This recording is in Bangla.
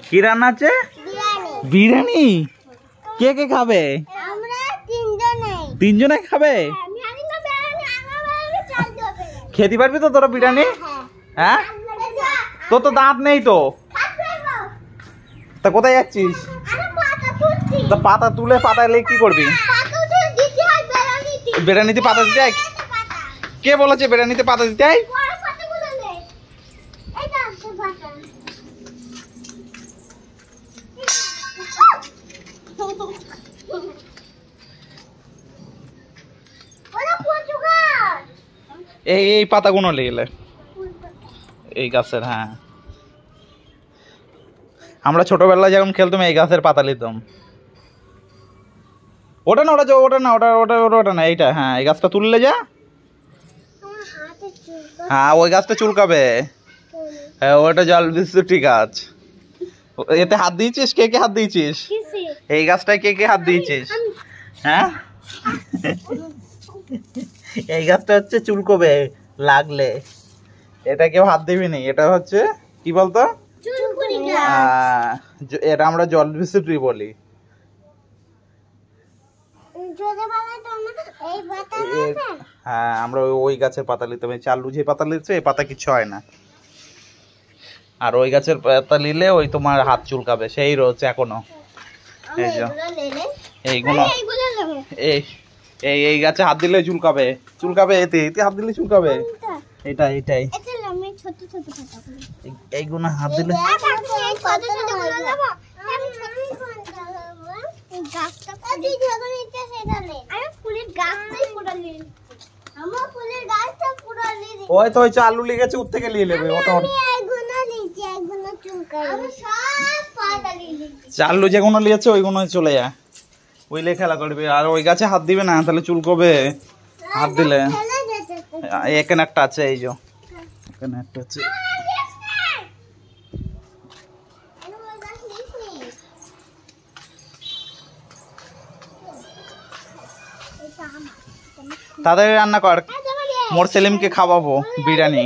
কি রান্না আছে? বিরিয়ানি। কে কে খাবে? তিনজনে খাবে। খেতে পারবি তো তোরা বিরিয়ানি? হ্যাঁ, তোর তো দাঁত নেই তো। তা কোথায় যাচ্ছিস? তা পাতা তুলে পাতা এলে কি করবি? বিরিয়ানিতে পাতা দিতে হয়? কে বলেছে বিরিয়ানিতে পাতা দিতে হয়? এই পাতাগুলো লেগে এই গাছের। হ্যাঁ, আমরা ছোটবেলায় যখন খেলতাম এই গাছের পাতা নিতাম। ওটা না, ওটা না, ওটা না, এইটা। হ্যাঁ, এই গাছটা তুললে যা। হ্যাঁ, ওই গাছটা চুলকাবে। হ্যাঁ, ওটা জল বিস্তুটি গাছ। এতে হাত দিয়েছিস? কে কে হাত দিয়েছিস? এই গাছটায় কে কে হাত দিয়েছিস? হ্যাঁ, এই গাছটা হচ্ছে চুলকবে লাগলে। এটা কেউ হাত দিবি নি। এটা হচ্ছে কি বলতো? এটা আমরা জল বিস্তুটি বলি। হ্যাঁ, আমরা ওই গাছের পাতা নিতাম। চালু যে পাতা নিচ্ছে এই পাতা কিছু হয় না। আর ওই গাছের পাতা নিলে ওই তোমার হাত চুলকাবে, সেই রয়েছে এখনো। এইগুলো এই গাছে হাত দিলে চুলকাবে। এতে হাত দিলে চুলকাবে। এটাই এইগুলো হাত দিলে। ওই তো ওই চালু লেগেছে, উঠ থেকে নিয়ে নেবে। চালু যেগুলো লিয়েছে ওইগুলো চলে যায়, ওইলে খেলা করবে। আর ওই গাছে হাত দিবে না, তাহলে চুলকবে হাত দিলে। এখানে একটা আছে, এই যে এখানে একটা আছে। তাড়াতাড়ি রান্না কর, মোর সেলিমকে খাওয়াবো বিরিয়ানি।